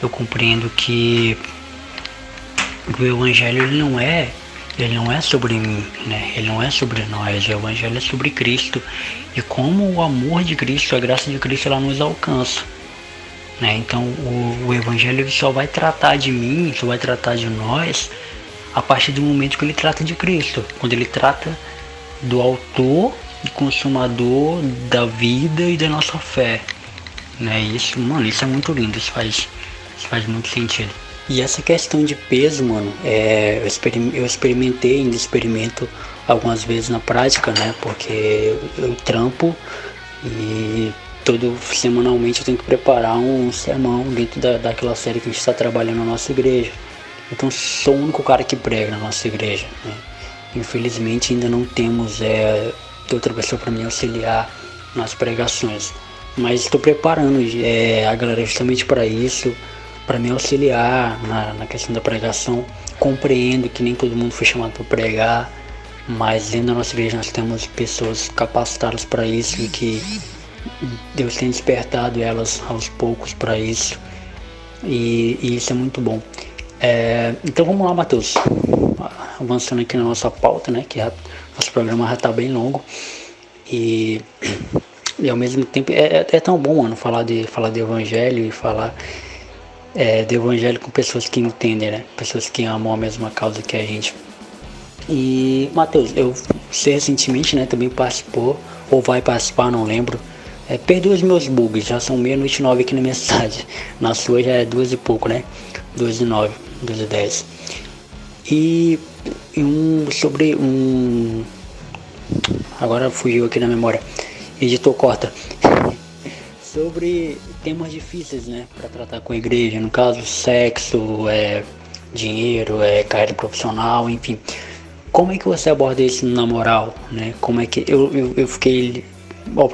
eu compreendo que o evangelho ele não é sobre mim, né? Ele não é sobre nós. O evangelho é sobre Cristo e como o amor de Cristo, a graça de Cristo, ela nos alcança, né? Então o evangelho ele só vai tratar de mim, só vai tratar de nós a partir do momento que ele trata de Cristo, quando ele trata do autor e consumador da vida e da nossa fé, né? Isso é muito lindo, isso faz muito sentido. E essa questão de peso, mano, eu experimentei, ainda experimento algumas vezes na prática, né? Porque eu trampo e semanalmente eu tenho que preparar um sermão dentro daquela série que a gente está trabalhando na nossa igreja. Então sou o único cara que prega na nossa igreja, né? Infelizmente ainda não temos outra pessoa para me auxiliar nas pregações, mas estou preparando a galera justamente para isso, para me auxiliar na questão da pregação. Compreendo que nem todo mundo foi chamado para pregar, mas dentro da nossa igreja nós temos pessoas capacitadas para isso e que Deus tem despertado elas aos poucos para isso, e isso é muito bom. Então vamos lá, Matheus, avançando aqui na nossa pauta, né, que nosso programa já está bem longo e ao mesmo tempo é tão bom, mano, falar de evangelho e falar do evangelho com pessoas que entendem, né, pessoas que amam a mesma causa que a gente. E Matheus, você recentemente, né, também participou ou vai participar, não lembro. Perdoa os meus bugs, já são 00:09 aqui na minha cidade, na sua já é 2 e pouco, né, 2:09, 2:10. E sobre agora fugiu aqui na memória, editor corta, sobre temas difíceis, né, para tratar com a igreja, no caso sexo, dinheiro, carreira profissional, enfim. Como é que você aborda isso na moral, né? Como é que eu fiquei,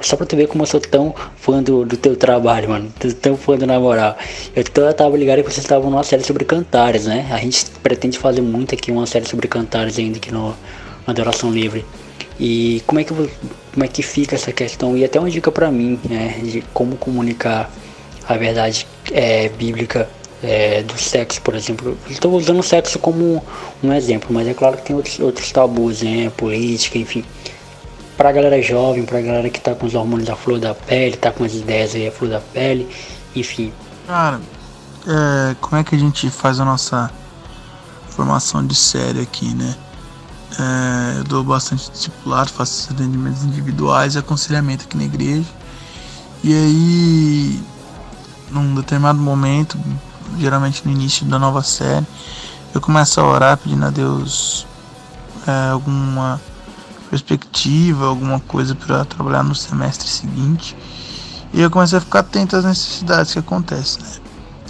só pra tu ver como eu sou tão fã do teu trabalho, mano, tão fã do Na Moral. Eu tava ligado que vocês estavam numa série sobre cantares, né? A gente pretende fazer muito aqui uma série sobre cantares ainda aqui no Adoração Livre. E como é que fica essa questão? E até uma dica pra mim, né, de como comunicar a verdade bíblica do sexo, por exemplo. Estou usando o sexo como um exemplo, mas é claro que tem outros tabus, né, política, enfim. Pra galera jovem, pra galera que tá com os hormônios à flor da pele, tá com as ideias aí à flor da pele, enfim. Cara, como é que a gente faz a nossa formação de série aqui, né? Eu dou bastante discipulado, faço atendimentos individuais e aconselhamento aqui na igreja. E aí, num determinado momento, geralmente no início da nova série, eu começo a orar pedindo a Deus alguma perspectiva, alguma coisa para trabalhar no semestre seguinte. E eu comecei a ficar atento às necessidades que acontecem,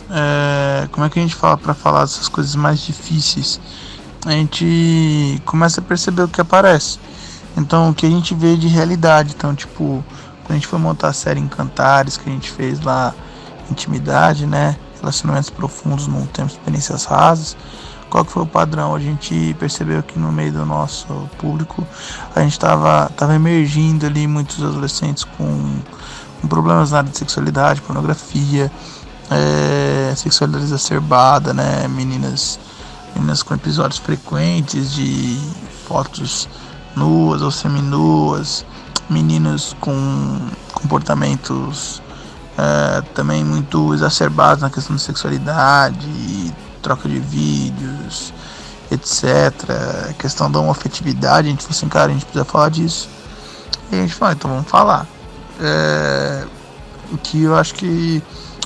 né? Como é que a gente fala para falar dessas coisas mais difíceis? A gente começa a perceber o que aparece. Então, o que a gente vê de realidade. Então, tipo, quando a gente foi montar a série em Cantares, que a gente fez lá, intimidade, né? Relacionamentos profundos, não temos experiências rasas. Qual que foi o padrão? A gente percebeu que no meio do nosso público a gente estava emergindo ali muitos adolescentes com problemas na área de sexualidade, pornografia, sexualidade exacerbada, né? Meninas com episódios frequentes de fotos nuas ou seminuas, meninos com comportamentos também muito exacerbados na questão da sexualidade, troca de vídeos, etc. A questão da homoafetividade, a gente falou assim, cara, a gente precisa falar disso. E a gente falou, então vamos falar. O que eu acho que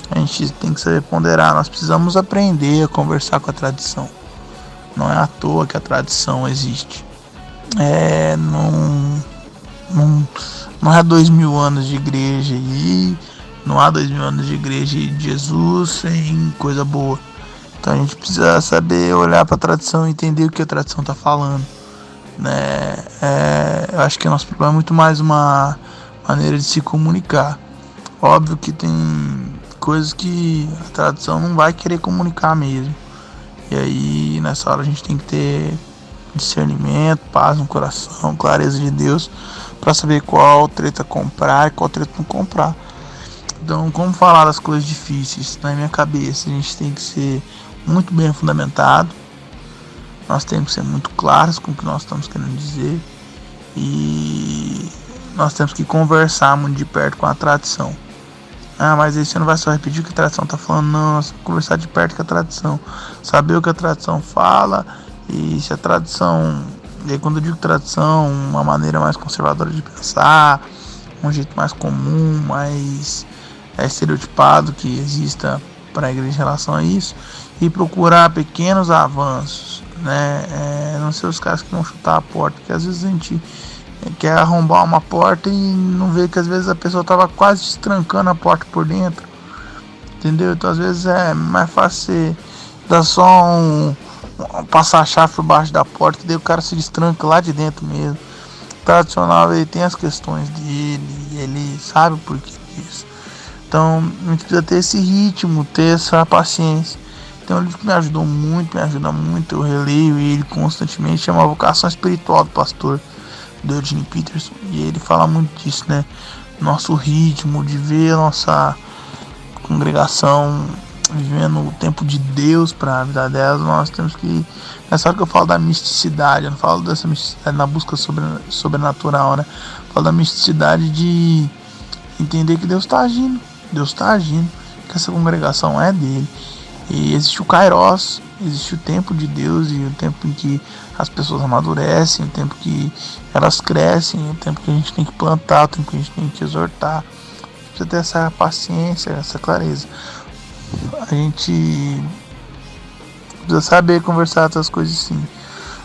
a gente tem que saber ponderar, nós precisamos aprender a conversar com a tradição. Não é à toa que a tradição existe. Não há 2000 anos de igreja e não há 2000 anos de igreja e de Jesus sem coisa boa. Então a gente precisa saber olhar para a tradição e entender o que a tradição está falando, né? Eu acho que o nosso problema é muito mais uma maneira de se comunicar. Óbvio que tem coisas que a tradição não vai querer comunicar mesmo. E aí nessa hora a gente tem que ter discernimento, paz no coração, clareza de Deus, para saber qual treta comprar e qual treta não comprar. Então, como falar das coisas difíceis? Na minha cabeça, a gente tem que ser muito bem fundamentado, nós temos que ser muito claros com o que nós estamos querendo dizer e nós temos que conversar muito de perto com a tradição. Mas aí você não vai só repetir o que a tradição está falando, não, nós temos que conversar de perto com a tradição, saber o que a tradição fala e se a tradição, e aí quando eu digo tradição, uma maneira mais conservadora de pensar, um jeito mais comum, mais estereotipado que exista para a igreja em relação a isso, e procurar pequenos avanços, né? Não ser os caras que vão chutar a porta, porque às vezes a gente quer arrombar uma porta e não vê que às vezes a pessoa estava quase destrancando a porta por dentro, entendeu? Então às vezes é mais fácil você dar só passar a chave por baixo da porta, que daí o cara se destranca lá de dentro mesmo. O tradicional, ele tem as questões dele, ele sabe o porquê disso. Então a gente precisa ter esse ritmo, ter essa paciência. Tem um livro que me ajudou muito, me ajuda muito, eu releio ele constantemente, chama A Vocação Espiritual do Pastor, do Eugene Peterson, e ele fala muito disso, né? Nosso ritmo de ver a nossa congregação vivendo o tempo de Deus para a vida delas. Nós temos que, nessa hora que eu falo da misticidade, eu não falo dessa misticidade na busca sobrenatural, né? Eu falo da misticidade de entender que Deus está agindo, que essa congregação é dele. E existe o Kairos, existe o tempo de Deus e o tempo em que as pessoas amadurecem, o tempo que elas crescem, o tempo que a gente tem que plantar, o tempo que a gente tem que exortar. Precisa ter essa paciência, essa clareza. A gente precisa saber conversar essas coisas sim.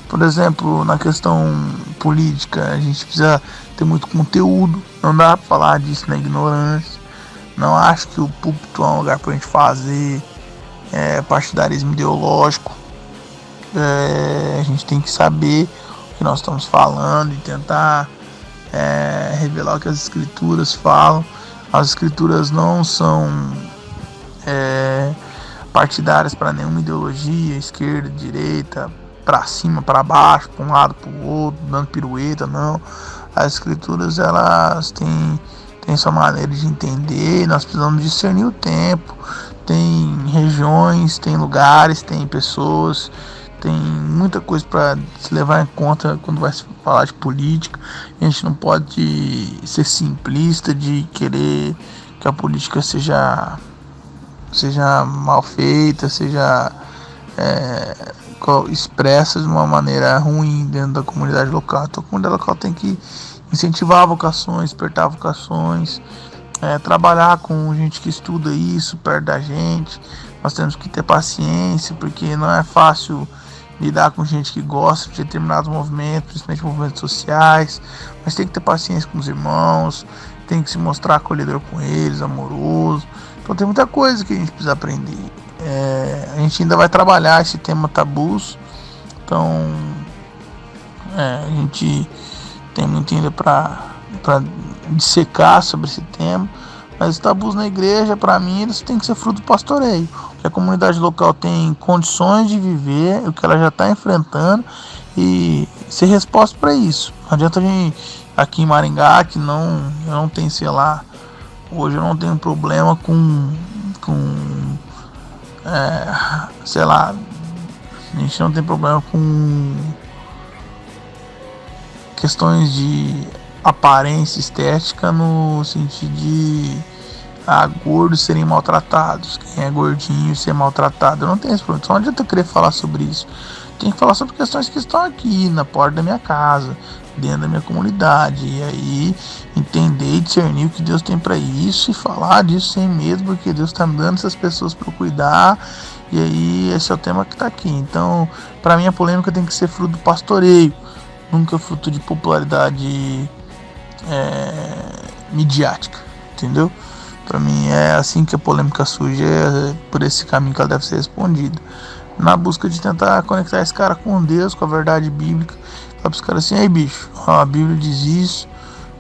Por exemplo, na questão política, a gente precisa ter muito conteúdo. Não dá pra falar disso na ignorância. Não acho que o púlpito é um lugar pra gente fazer partidarismo ideológico. A gente tem que saber o que nós estamos falando e tentar revelar o que as escrituras falam. As escrituras não são partidárias para nenhuma ideologia, esquerda, direita, para cima, para baixo, para um lado, para o outro, dando pirueta, não. As escrituras, elas têm sua maneira de entender, nós precisamos discernir o tempo. Tem regiões, tem lugares, tem pessoas, tem muita coisa para se levar em conta quando vai se falar de política. A gente não pode ser simplista de querer que a política seja mal feita, seja expressa de uma maneira ruim dentro da comunidade local. Então a comunidade local tem que incentivar vocações, despertar vocações, trabalhar com gente que estuda isso perto da gente. Nós temos que ter paciência, porque não é fácil lidar com gente que gosta de determinados movimentos, principalmente movimentos sociais, mas tem que ter paciência com os irmãos, tem que se mostrar acolhedor com eles, amoroso. Então tem muita coisa que a gente precisa aprender. A gente ainda vai trabalhar esse tema tabus, então a gente tem muito ainda para dissecar sobre esse tema, mas os tabus na igreja, para mim, eles têm que ser fruto do pastoreio. Que a comunidade local tem condições de viver, o que ela já está enfrentando, e ser resposta para isso. Não adianta a gente aqui em Maringá, que eu não tenho, sei lá, hoje eu não tenho problema com sei lá, a gente não tem problema com questões de aparência estética no sentido de gordos serem maltratados, quem é gordinho ser maltratado. Eu não tenho esse problema, só não adianta eu querer falar sobre isso. Tem que falar sobre questões que estão aqui na porta da minha casa, dentro da minha comunidade, e aí entender e discernir o que Deus tem para isso e falar disso sem medo, porque Deus está me dando essas pessoas para cuidar. E aí esse é o tema que está aqui. Então, para mim, a polêmica tem que ser fruto do pastoreio, nunca fruto de popularidade midiática, entendeu? Para mim é assim que a polêmica surge, é por esse caminho que ela deve ser respondida, na busca de tentar conectar esse cara com Deus, com a verdade bíblica. Falar para os caras assim: ei bicho, a Bíblia diz isso,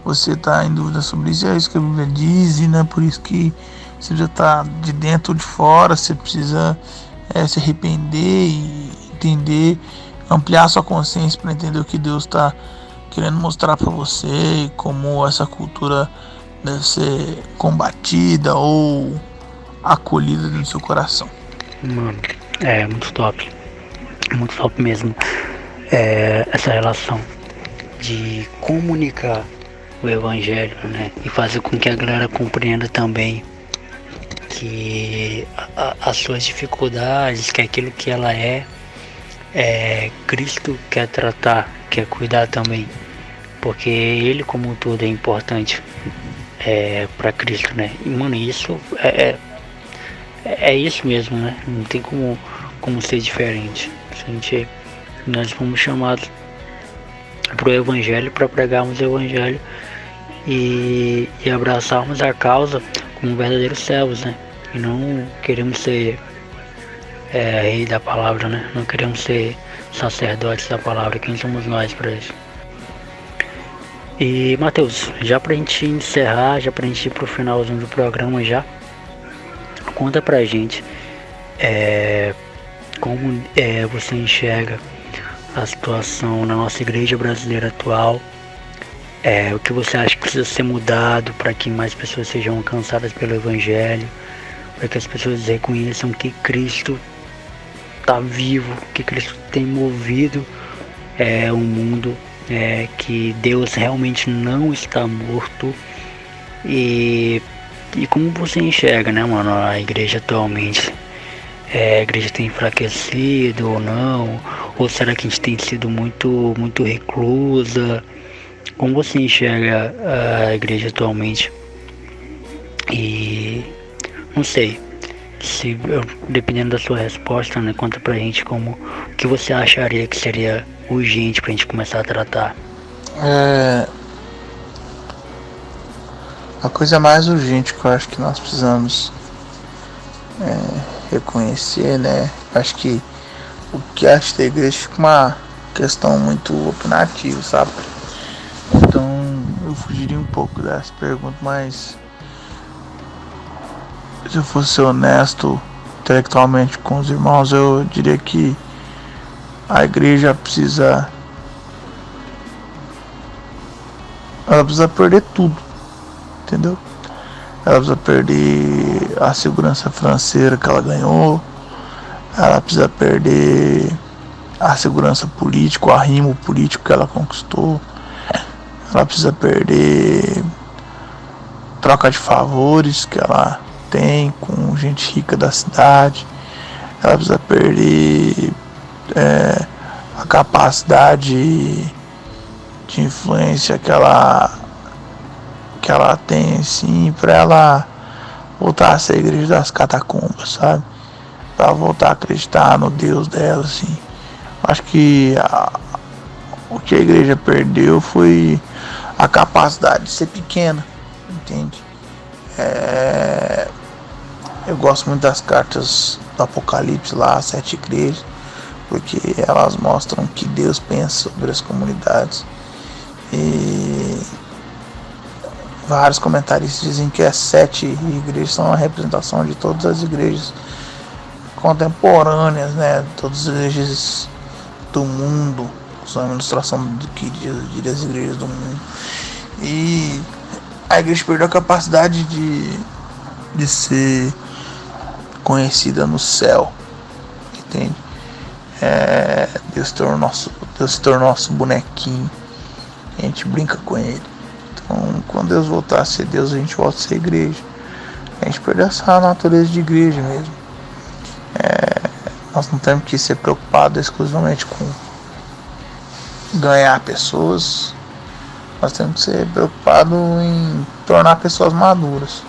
você está em dúvida sobre isso, é isso que a Bíblia diz, e não é por isso que você já está de dentro ou de fora, você precisa se arrepender e entender, ampliar sua consciência para entender o que Deus está querendo mostrar para você como essa cultura deve ser combatida ou acolhida no seu coração. Mano, é muito top mesmo. Essa relação de comunicar o evangelho, né, e fazer com que a galera compreenda também que as suas dificuldades, que aquilo que ela Cristo quer tratar, quer cuidar também, porque ele como um todo é importante para Cristo, né? E, mano, isso é isso mesmo, né? Não tem como ser diferente. Nós fomos chamados pro evangelho, para pregarmos o evangelho e abraçarmos a causa como verdadeiros servos, né? E não queremos ser rei da palavra, né? Não queremos ser sacerdotes da palavra. Quem somos nós para isso? E Mateus, já pra gente encerrar, já pra gente ir pro finalzinho do programa já, conta pra gente como você enxerga a situação na nossa igreja brasileira atual, o que você acha que precisa ser mudado para que mais pessoas sejam alcançadas pelo evangelho, para que as pessoas reconheçam que Cristo está vivo, que Cristo tem movido o mundo, que Deus realmente não está morto. E como você enxerga, né, mano, a igreja atualmente? A igreja tem enfraquecido ou não? Ou será que a gente tem sido muito reclusa? Como você enxerga a igreja atualmente? E não sei, dependendo da sua resposta, né, conta pra gente o que você acharia que seria urgente pra gente começar a tratar. A coisa mais urgente que eu acho que nós precisamos reconhecer, né? Acho que o que acho da igreja fica uma questão muito opinativa, sabe? Então eu fugiria um pouco dessa pergunta, mas se eu fosse ser honesto intelectualmente com os irmãos, eu diria que a igreja precisa perder tudo, entendeu? Ela precisa perder a segurança financeira que ela ganhou, ela precisa perder a segurança política, o arrimo político que ela conquistou, ela precisa perder troca de favores que ela tem com gente rica da cidade, ela precisa perder a capacidade de influência que ela tem, assim, pra ela voltar a ser a igreja das catacumbas, sabe? Pra voltar a acreditar no Deus dela, assim. Acho que o que a igreja perdeu foi a capacidade de ser pequena, entende? Eu gosto muito das cartas do Apocalipse lá, as 7 igrejas, porque elas mostram que Deus pensa sobre as comunidades. E vários comentaristas dizem que as 7 igrejas são a representação de todas as igrejas contemporâneas, né? Todas as igrejas do mundo, são uma ilustração do que diria as igrejas do mundo. E a igreja perdeu a capacidade de ser conhecida no céu, entende? Deus se tornou nosso bonequinho, a gente brinca com ele. Então, quando Deus voltar a ser Deus, a gente volta a ser igreja. A gente perdeu essa natureza de igreja mesmo. Nós não temos que ser preocupados exclusivamente com ganhar pessoas. Nós temos que ser preocupados em tornar pessoas maduras.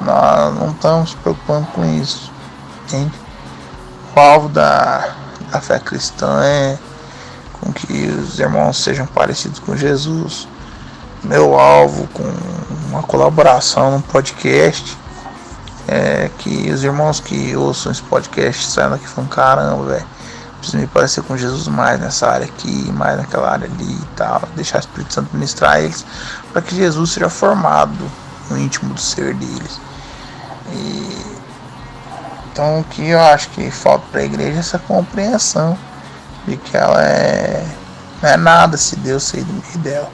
Nós não estamos se preocupando com isso, entende? O alvo da fé cristã é com que os irmãos sejam parecidos com Jesus. Meu alvo com uma colaboração num podcast é que os irmãos que ouçam esse podcast saiam daqui falando: caramba, velho, preciso me parecer com Jesus mais nessa área aqui, mais naquela área ali e tal, deixar o Espírito Santo ministrar eles, para que Jesus seja formado no íntimo do ser deles. Então o que eu acho que falta para a igreja é essa compreensão de que ela é não é nada se Deus sair do meio dela,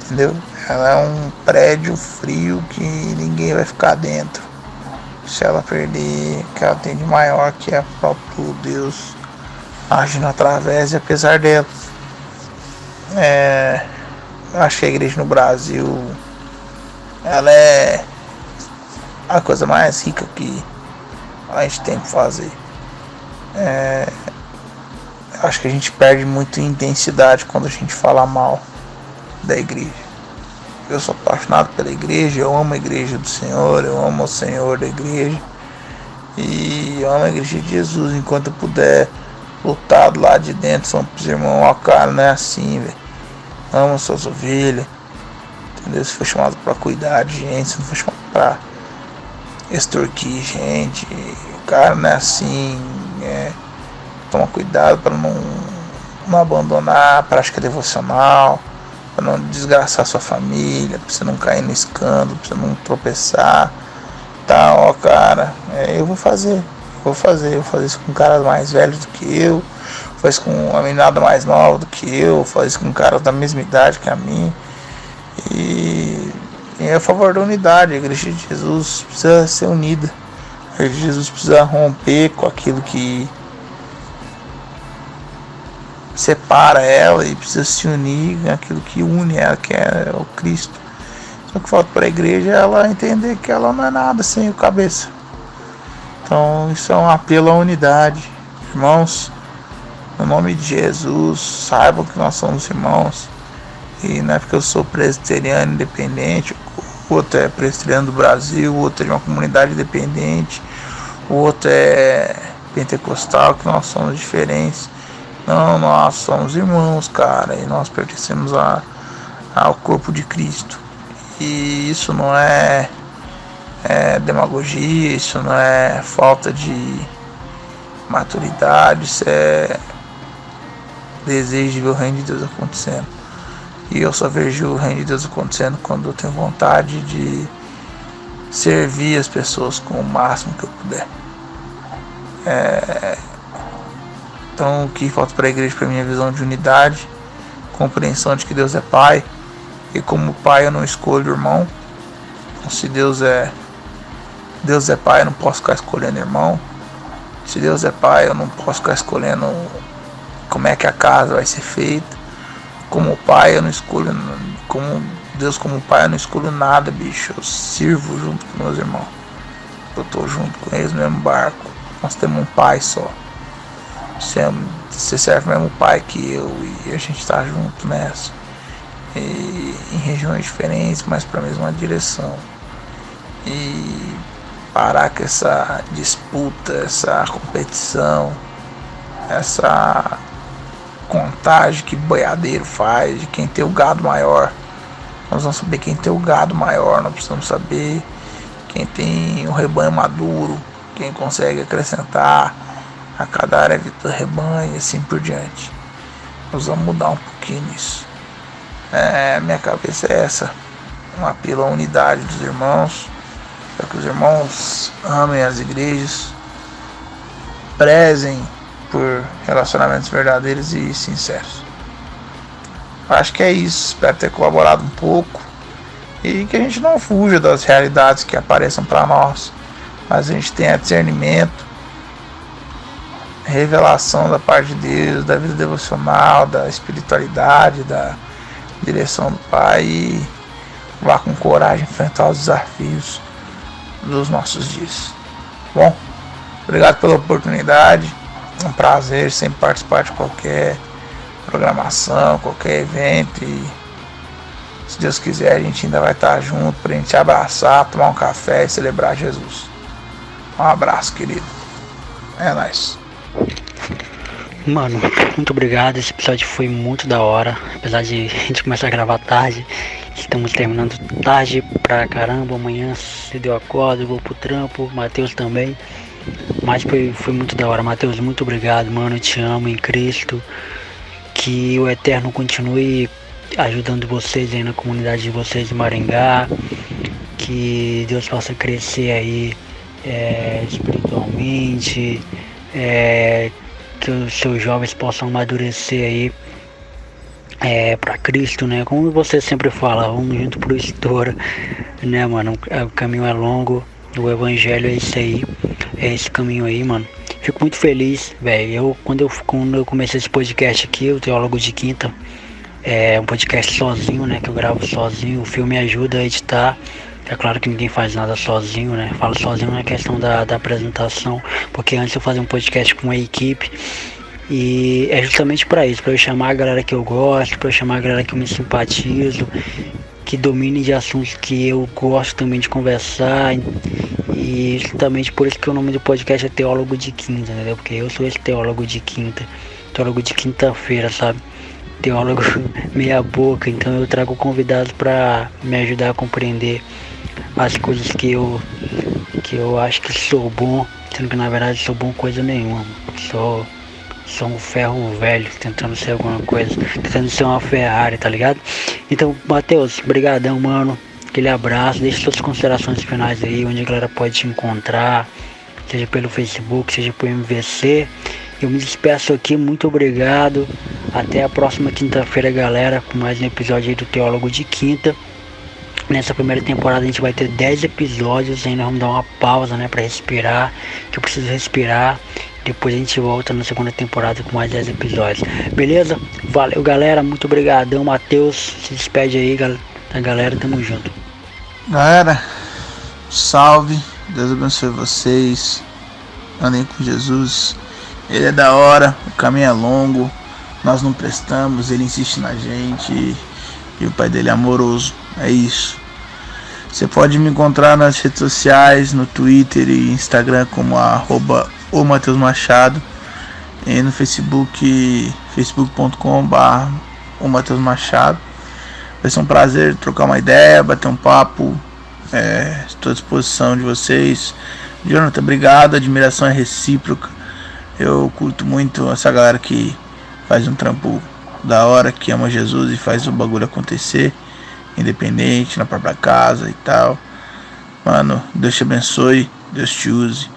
entendeu? Ela é um prédio frio que ninguém vai ficar dentro. Se ela perder o que ela tem de maior, que é o próprio Deus agindo através e apesar dela. Eu acho que a igreja no Brasil, ela é a coisa mais rica que a gente tem que fazer. Acho que a gente perde muito intensidade quando a gente fala mal da igreja. Eu sou apaixonado pela igreja, eu amo a igreja do Senhor, eu amo o Senhor da igreja. E eu amo a igreja de Jesus. Enquanto eu puder lutar do lado de dentro, falando pros irmãos, ó cara, não é assim, velho. Amo suas ovelhas. Entendeu? Você foi chamado pra cuidar de gente, você não foi chamado pra extorquir gente. Cara, não é assim. Toma cuidado para não abandonar a prática devocional, para não desgraçar sua família, para você não cair no escândalo, para você não tropeçar. Tá, ó cara, eu vou fazer isso com caras mais velhos do que eu, vou fazer isso com uma meninada mais nova do que eu, vou fazer isso com caras da mesma idade que a mim. E é a favor da unidade. A igreja de Jesus precisa ser unida. A igreja de Jesus precisa romper com aquilo que separa ela e precisa se unir naquilo que une ela, que é o Cristo. Só que falta para a igreja ela entender que ela não é nada sem o cabeça. Então isso é um apelo à unidade. Irmãos, no nome de Jesus, saibam que nós somos irmãos. E não é porque eu sou presbiteriano independente, o outro é presbiteriano do Brasil, o outro é de uma comunidade independente, o outro é pentecostal, que nós somos diferentes. Não, nós somos irmãos, cara, e nós pertencemos ao corpo de Cristo. E isso não é demagogia, isso não é falta de maturidade, isso é desejo de ver o reino de Deus acontecendo. E eu só vejo o reino de Deus acontecendo quando eu tenho vontade de servir as pessoas com o máximo que eu puder. Então o que falta para a igreja, para mim, é visão de unidade, compreensão de que Deus é Pai, e como Pai eu não escolho irmão. Então, se Deus é Pai, eu não posso ficar escolhendo irmão. Se Deus é Pai, eu não posso ficar escolhendo como é que a casa vai ser feita. Como Pai eu não escolho, como Pai eu não escolho nada, bicho. Eu sirvo junto com meus irmãos. Eu tô junto com eles no mesmo barco. Nós temos um Pai só. Você serve o mesmo Pai que eu e a gente tá junto nessa. E em regiões diferentes, mas para a mesma direção. E parar com essa disputa, essa competição, essa contagem que boiadeiro faz de quem tem o gado maior. Nós vamos saber quem tem o gado maior, nós precisamos saber quem tem o rebanho maduro, quem consegue acrescentar a cada área do rebanho e assim por diante. Nós vamos mudar um pouquinho nisso. Minha cabeça é essa, um apelo à unidade dos irmãos, para que os irmãos amem as igrejas, prezem por relacionamentos verdadeiros e sinceros. Acho que é isso, espero ter colaborado um pouco e que a gente não fuja das realidades que apareçam para nós, mas a gente tenha discernimento, revelação da parte de Deus, da vida devocional, da espiritualidade, da direção do Pai, e vá com coragem enfrentar os desafios dos nossos dias. Bom, obrigado pela oportunidade, é um prazer sempre participar de qualquer programação, qualquer evento, e se Deus quiser a gente ainda vai estar junto pra gente abraçar, tomar um café e celebrar Jesus. Um abraço, querido. É nóis. Mano, muito obrigado, esse episódio foi muito da hora. Apesar de a gente começar a gravar tarde, estamos terminando tarde pra caramba. Amanhã se deu acordo, eu vou pro trampo, Matheus também. Mas foi muito da hora. Matheus, muito obrigado, mano, eu te amo em Cristo. Que o Eterno continue ajudando vocês aí na comunidade de vocês de Maringá. Que Deus possa crescer aí espiritualmente, que os seus jovens possam amadurecer aí pra Cristo, né? Como você sempre fala, vamos junto pro estouro, né, mano? O caminho é longo, o evangelho é isso aí, é esse caminho aí, mano. Fico muito feliz, velho. Quando eu comecei esse podcast aqui, o Teólogo de Quinta, é um podcast sozinho, né? Que eu gravo sozinho. O filme me ajuda a editar. É claro que ninguém faz nada sozinho, né? Falo sozinho na questão da apresentação, porque antes eu fazia um podcast com uma equipe. E é justamente para isso, para eu chamar a galera que eu gosto, para eu chamar a galera que eu me simpatizo, que domine de assuntos que eu gosto também de conversar. E justamente por isso que o nome do podcast é Teólogo de Quinta, entendeu? Porque eu sou esse teólogo de quinta, teólogo de quinta-feira, sabe? Teólogo meia boca, então eu trago convidados para me ajudar a compreender as coisas que eu acho que sou bom, sendo que na verdade sou bom coisa nenhuma. Sou um ferro velho tentando ser alguma coisa, tentando ser uma Ferrari, tá ligado? Então, Matheus, brigadão, mano. Aquele abraço, deixa suas considerações finais aí, onde a galera pode te encontrar, seja pelo Facebook, seja pelo MVC. Eu me despeço aqui, muito obrigado. Até a próxima quinta-feira, galera, com mais um episódio aí do Teólogo de Quinta. Nessa primeira temporada a gente vai ter 10 episódios, ainda vamos dar uma pausa, né, pra respirar, que eu preciso respirar. Depois a gente volta na segunda temporada com mais 10 episódios. Beleza? Valeu, galera, muito obrigadão. Matheus, se despede aí, da galera, tamo junto. Galera, salve, Deus abençoe vocês, andem com Jesus, Ele é da hora, o caminho é longo, nós não prestamos, Ele insiste na gente e o Pai dele é amoroso, é isso. Você pode me encontrar nas redes sociais, no Twitter e Instagram como @o Matheus Machado, e no Facebook, facebook.com/o Matheus Machado. Vai ser um prazer trocar uma ideia, bater um papo. Estou à disposição de vocês. Jonathan, obrigado. A admiração é recíproca. Eu curto muito essa galera que faz um trampo da hora, que ama Jesus e faz o bagulho acontecer, independente, na própria casa e tal. Mano, Deus te abençoe, Deus te use.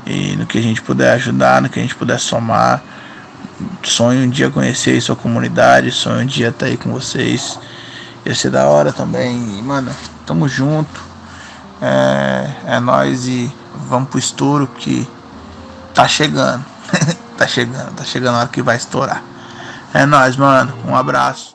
E no que a gente puder ajudar, no que a gente puder somar. Sonho um dia conhecer sua comunidade, sonho um dia estar aí com vocês. Ia ser da hora também. E, mano, tamo junto. É nóis e vamos pro estouro que tá chegando. tá chegando a hora que vai estourar. É nóis, mano. Um abraço.